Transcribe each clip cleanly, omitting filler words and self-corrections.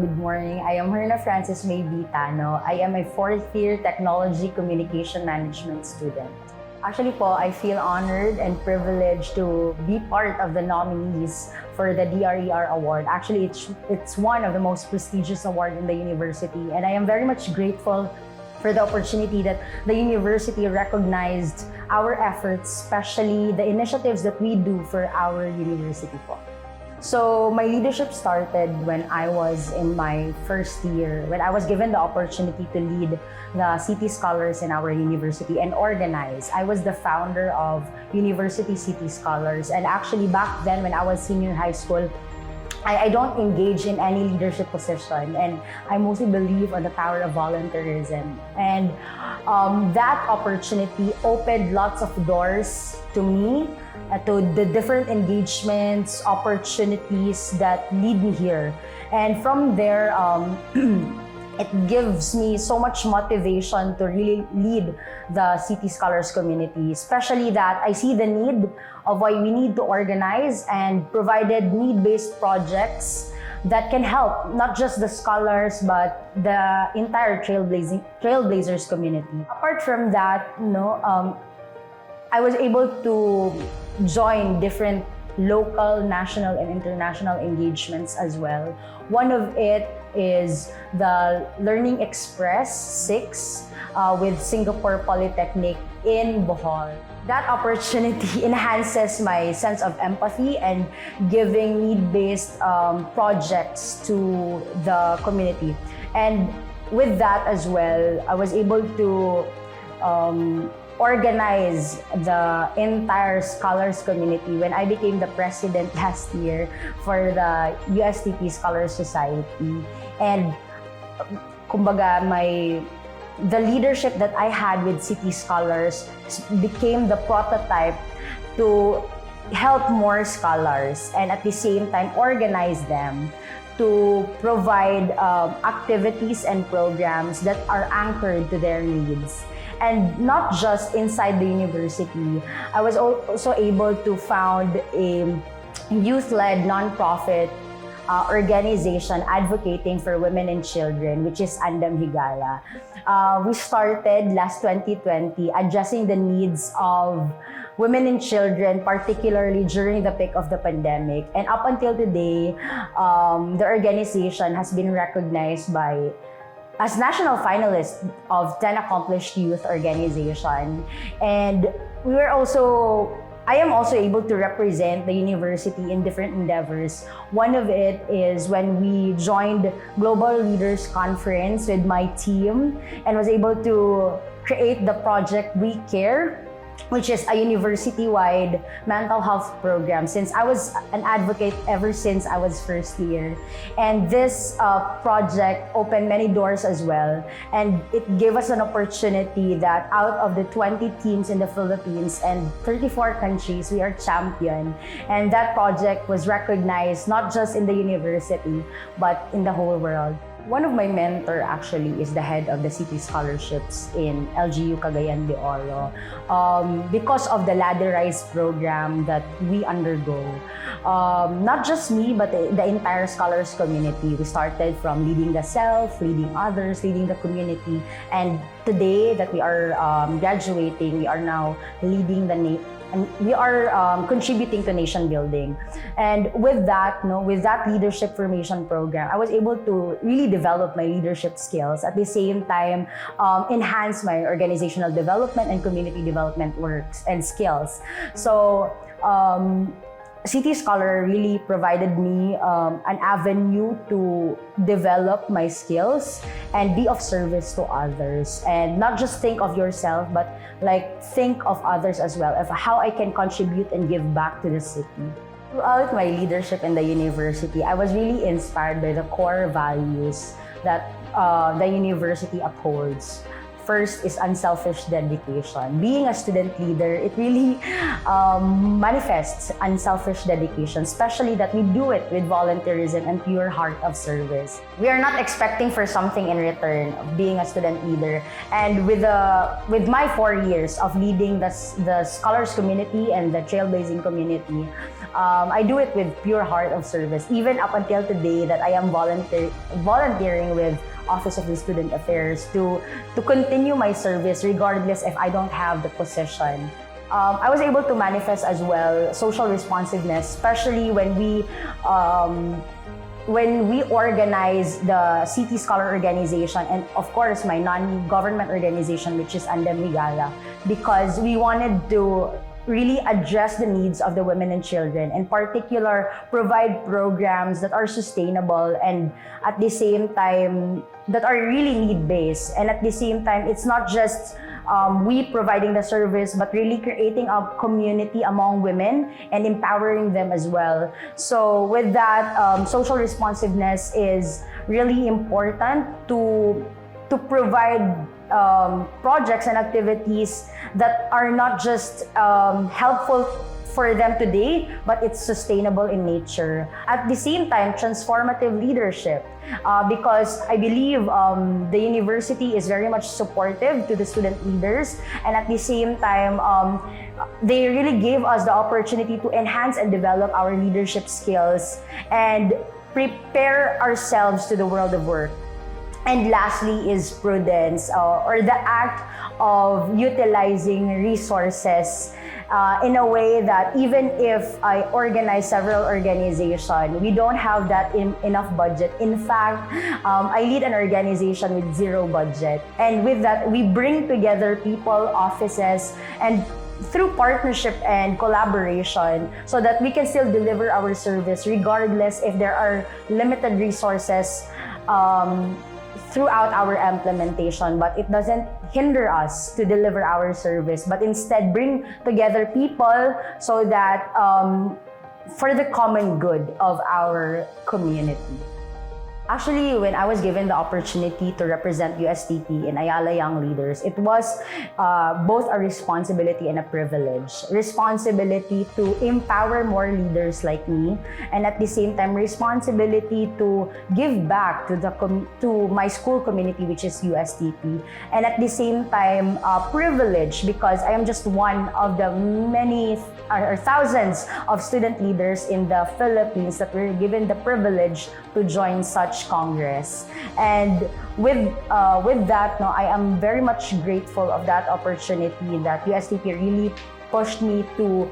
good morning. I am Herna Francis May Vitano. I am a fourth-year Technology Communication Management student. Actually po, I feel honored and privileged to be part of the nominees for the DRER Award. Actually, it's one of the most prestigious awards in the university, and I am very much grateful for the opportunity that the university recognized our efforts, especially the initiatives that we do for our university po. So my leadership started when I was in my first year, when I was given the opportunity to lead the City Scholars in our university and organize. I was the founder of University City Scholars, and actually back then when I was senior high school, I don't engage in any leadership position, and I mostly believe on the power of volunteerism. And that opportunity opened lots of doors to me, to the different engagements, opportunities that lead me here. And from there, it gives me so much motivation to really lead the City Scholars community, especially that I see the need of why we need to organize and provided need-based projects that can help not just the scholars but the entire Trailblazers community. Apart from that, I was able to join different local, national, and international engagements as well. One of it is the Learning Express 6 with Singapore Polytechnic in Bohol. That opportunity enhances my sense of empathy and giving need-based projects to the community. And with that as well, I was able to organize the entire scholars community when I became the president last year for the USTP Scholars Society. And kumbaga, the leadership that I had with City Scholars became the prototype to help more scholars and at the same time organize them to provide activities and programs that are anchored to their needs. And not just inside the university, I was also able to found a youth-led nonprofit organization advocating for women and children, which is Andam Higala. We started last 2020 addressing the needs of women and children, particularly during the peak of the pandemic. And up until today, the organization has been recognized as national finalist of 10 Accomplished Youth Organization. And I am also able to represent the university in different endeavors. One of it is when we joined Global Leaders Conference with my team and was able to create the project We Care, which is a university-wide mental health program, since I was an advocate ever since I was first year. And this project opened many doors as well, and it gave us an opportunity that out of the 20 teams in the Philippines and 34 countries, we are champion. And that project was recognized not just in the university, but in the whole world. One of my mentor actually is the head of the City Scholarships in LGU Cagayan de Oro. Because of the ladderized program that we undergo, not just me, but the entire scholars community. We started from leading the self, leading others, leading the community. And today that we are graduating, we are now leading and we are contributing to nation building. And with that leadership formation program, I was able to really develop my leadership skills, at the same time enhance my organizational development and community development works and skills. So City Scholar really provided me an avenue to develop my skills and be of service to others, and not just think of yourself, but think of others as well, of how I can contribute and give back to the city. Throughout my leadership in the university, I was really inspired by the core values that the university upholds. first is unselfish dedication. Being a student leader, it really manifests unselfish dedication, especially that we do it with volunteerism and pure heart of service. We are not expecting for something in return of being a student leader. And with my 4 years of leading the scholars community and the trailblazing community, I do it with pure heart of service. Even up until today that I am volunteering with Office of the Student Affairs to continue my service regardless if I don't have the position. I was able to manifest as well social responsiveness, especially when we organize the City Scholar Organization and of course my non-government organization, which is Andam Migala, because we wanted to really address the needs of the women and children, in particular provide programs that are sustainable and at the same time that are really need-based, and at the same time it's not just we providing the service but really creating a community among women and empowering them as well. So with that, social responsiveness is really important to provide projects and activities that are not just helpful for them today, but it's sustainable in nature. At the same time, transformative leadership, because I believe the university is very much supportive to the student leaders, and at the same time, they really gave us the opportunity to enhance and develop our leadership skills and prepare ourselves to the world of work. And lastly is prudence, or the act of utilizing resources in a way that even if I organize several organizations, we don't have that enough budget. In fact, I lead an organization with zero budget. And with that, we bring together people, offices, and through partnership and collaboration so that we can still deliver our service regardless if there are limited resources throughout our implementation, but it doesn't hinder us to deliver our service, but instead bring together people so that for the common good of our community. Actually, when I was given the opportunity to represent USTP in Ayala Young Leaders, it was both a responsibility and a privilege. Responsibility to empower more leaders like me, and at the same time, responsibility to give back to my school community, which is USTP, and at the same time, privilege because I am just one of the many or thousands of student leaders in the Philippines that were given the privilege to join such Congress. And with that, I am very much grateful of that opportunity that USTP really pushed me to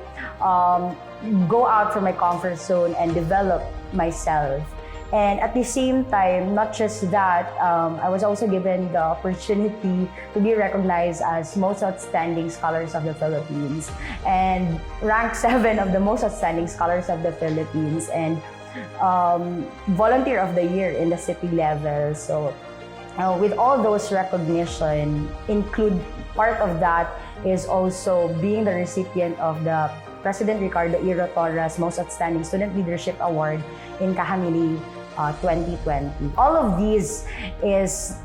go out from my comfort zone and develop myself. And at the same time, not just that, I was also given the opportunity to be recognized as most outstanding scholars of the Philippines and ranked 7 of the most outstanding scholars of the Philippines and volunteer of the year in the city level. So with all those recognition, part of that is also being the recipient of the President Ricardo E. Rotorra's Most Outstanding Student Leadership Award in Kahamili 2020. All of these is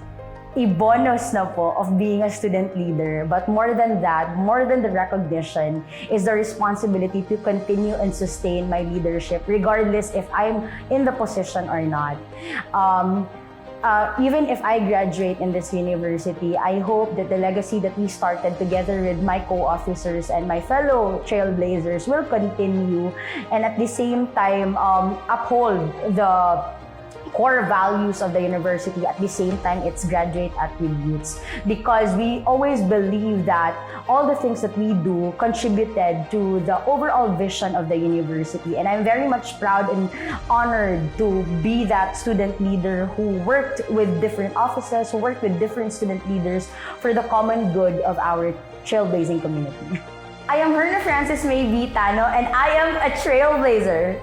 a bonus na po of being a student leader. But more than that, more than the recognition, is the responsibility to continue and sustain my leadership regardless if I'm in the position or not. Even if I graduate in this university, I hope that the legacy that we started together with my co-officers and my fellow trailblazers will continue, and at the same time uphold the core values of the university, at the same time its graduate attributes, because we always believe that all the things that we do contributed to the overall vision of the university. And I'm very much proud and honored to be that student leader who worked with different offices, who worked with different student leaders for the common good of our trailblazing community. I am Herna Francis May Vitano, and I am a trailblazer.